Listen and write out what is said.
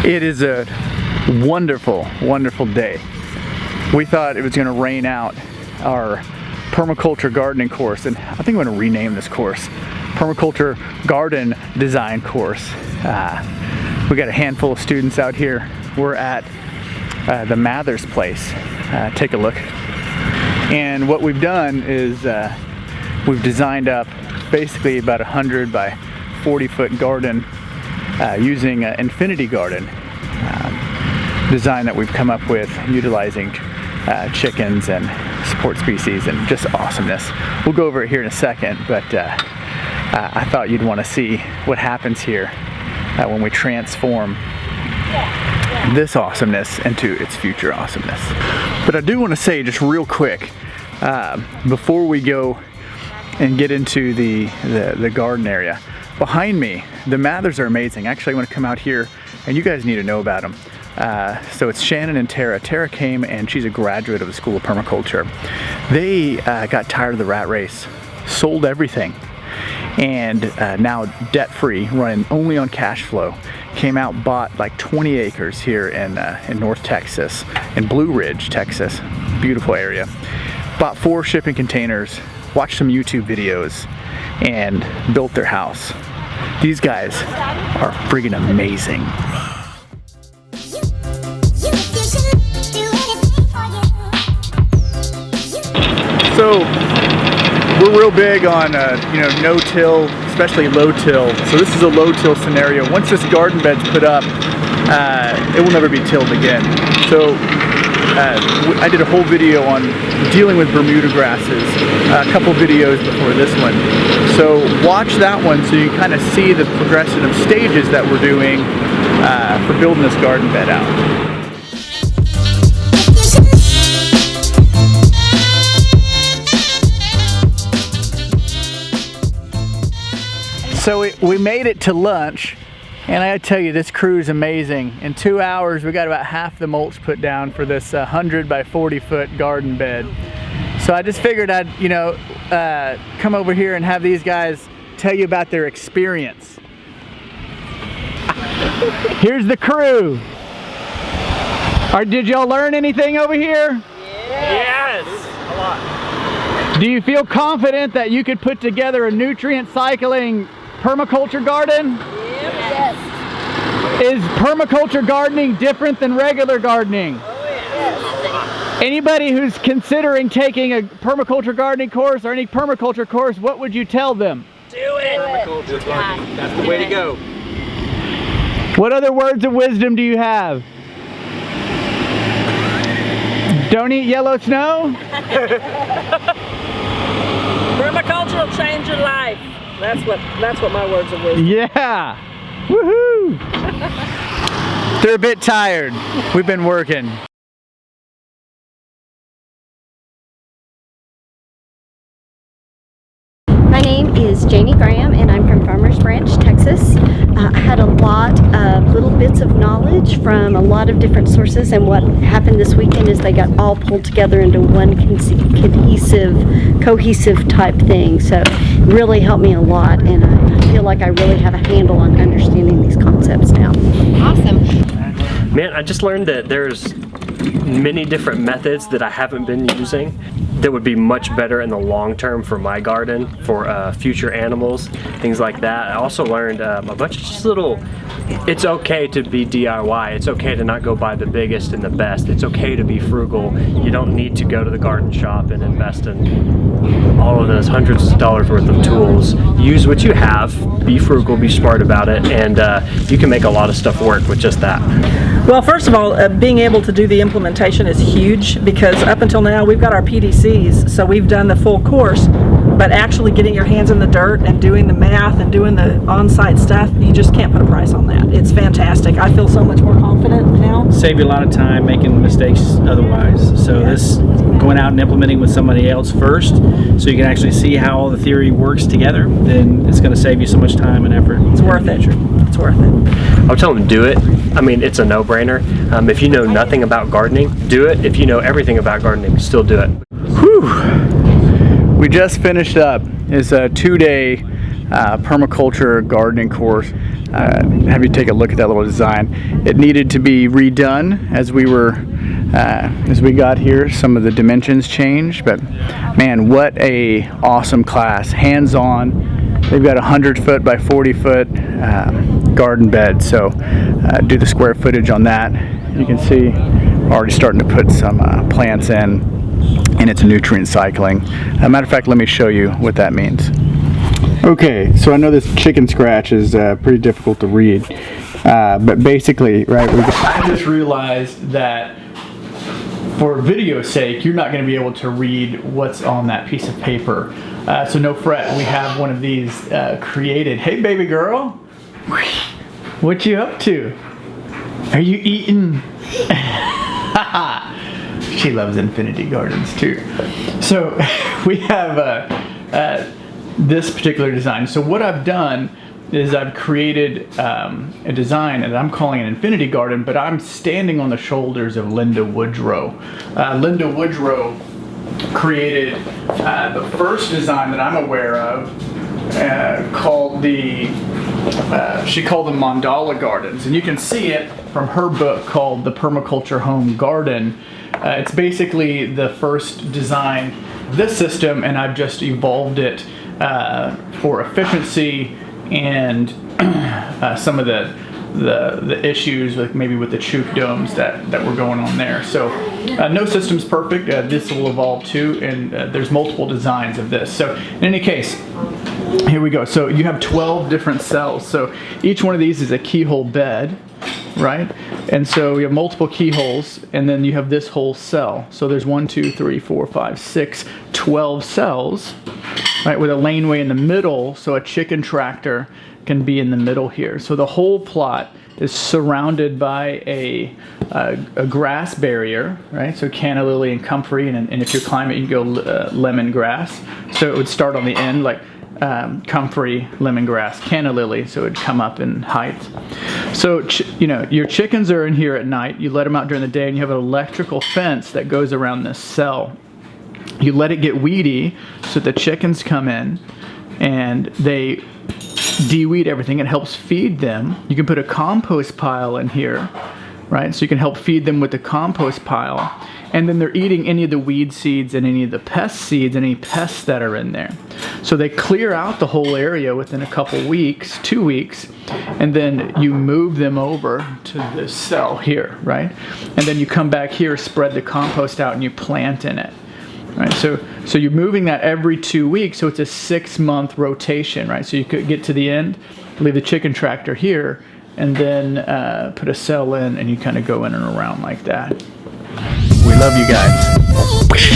It is a wonderful, wonderful day. We thought it was going to rain out our permaculture gardening course, and I think I'm going to rename this course Permaculture Garden Design Course. We got a handful of students out here. We're at the Mather's place. Take a look. And what we've done is we've designed up basically about 100 by 40 foot garden using an infinity garden design that we've come up with, utilizing chickens and support species and just awesomeness. We'll go over it here in a second, but I thought you'd want to see what happens here when we transform this awesomeness into its future awesomeness. But I do want to say just real quick, before we go and get into the garden area, behind me, the Mathers are amazing. Actually, I want to come out here, and you guys need to know about them. So it's Shannon and Tara. Tara came, and she's a graduate of the School of Permaculture. They got tired of the rat race, sold everything, and now debt-free, running only on cash flow. Came out, bought like 20 acres here in North Texas, in Blue Ridge, Texas. Beautiful area. Bought 4 shipping containers, watched some YouTube videos, and built their house. These guys are friggin' amazing. So we're real big on no-till, especially low-till. So this is a low-till scenario. Once this garden bed's put up, it will never be tilled again. So I did a whole video on dealing with Bermuda grasses, a couple videos before this one. So watch that one so you can kind of see the progression of stages that we're doing for building this garden bed out. So we made it to lunch, and I gotta tell you, this crew is amazing. In 2 hours, we got about half the mulch put down for this 100 by 40 foot garden bed. So I just figured I'd, come over here and have these guys tell you about their experience. Here's the crew. Did y'all learn anything over here? Yes, a lot. Do you feel confident that you could put together a nutrient cycling permaculture garden? Yes. Is permaculture gardening different than regular gardening? Oh, yes. Anybody who's considering taking a permaculture gardening course or any permaculture course, what would you tell them? Do it! Permaculture gardening, that's the way to go. What other words of wisdom do you have? Don't eat yellow snow? Permaculture will change your life. That's what my words of wisdom. Yeah! Woohoo! They're a bit tired. We've been working. My name is Janie Graham, and I'm from Farmers Branch, Texas. I had a lot of little bits of knowledge from a lot of different sources, and what happened this weekend is they got all pulled together into one cohesive type thing. So it really helped me a lot, and I feel like I really have a handle on understanding these concepts now. Awesome. Man, I just learned that there's many different methods that I haven't been using that would be much better in the long term for my garden, for future animals, things like that. I also learned a bunch of just little, it's okay to be DIY. It's okay to not go buy the biggest and the best. It's okay to be frugal. You don't need to go to the garden shop and invest in all of those hundreds of dollars worth of tools. Use what you have, be frugal, be smart about it, and you can make a lot of stuff work with just that. Well, first of all, being able to do the implementation is huge, because up until now we've got our PDCs, so we've done the full course, but actually getting your hands in the dirt and doing the math and doing the on-site stuff, you just can't put a price on that. It's fantastic. I feel so much more confident now. Save you a lot of time making mistakes otherwise. So this going out and implementing with somebody else first, so you can actually see how all the theory works together, then it's going to save you so much time and effort. It's worth it. It's worth it. I'll tell them do it. I mean, it's a no-brainer. If you know nothing about gardening, do it. If you know everything about gardening, still do it. Whew. We just finished up. It's a 2-day permaculture gardening course. Have you take a look at that little design. It needed to be redone as we got here. Some of the dimensions changed, but man, what a awesome class. Hands-on. They've got a 100-foot by 40-foot garden bed, so do the square footage on that. You can see already starting to put some plants in, and it's nutrient cycling. Matter of fact, let me show you what that means. Okay, so I know this chicken scratch is pretty difficult to read, but basically, right, I just realized that for video's sake, you're not going to be able to read what's on that piece of paper. So no fret, we have one of these created. Hey baby girl, what you up to? Are you eating? She loves infinity gardens too. So we have this particular design. So what I've done is I've created a design and I'm calling it an infinity garden, but I'm standing on the shoulders of Linda Woodrow. Linda Woodrow created the first design that I'm aware of called she called them mandala gardens, and you can see it from her book called The Permaculture Home Garden. It's basically the first design of this system, and I've just evolved it for efficiency and some of the issues with maybe with the chook domes that were going on there. So no system's perfect. This will evolve too, and there's multiple designs of this. So in any case, here we go. So you have 12 different cells. So each one of these is a keyhole bed, right? And so you have multiple keyholes, and then you have this whole cell. So there's 1, 2, 3, 4, 5, 6, 12 cells, right, with a laneway in the middle, so a chicken tractor can be in the middle here. So the whole plot is surrounded by a grass barrier, right? So canna lily and comfrey, and if you're climbing, you can go lemon grass. So it would start on the end like comfrey, lemongrass, canna lily, so it would come up in height. So your chickens are in here at night. You let them out during the day, and you have an electrical fence that goes around this cell. You let it get weedy, so the chickens come in and they de-weed everything. It helps feed them. You can put a compost pile in here, right? So you can help feed them with the compost pile. And then they're eating any of the weed seeds and any of the pest seeds and any pests that are in there. So they clear out the whole area within a couple weeks, 2 weeks, and then you move them over to this cell here, right? And then you come back here, spread the compost out, and you plant in it. Right, so you're moving that every 2 weeks, so it's a 6-month rotation, right? So you could get to the end, leave the chicken tractor here, and then put a cell in, and you kind of go in and around like that. We love you guys.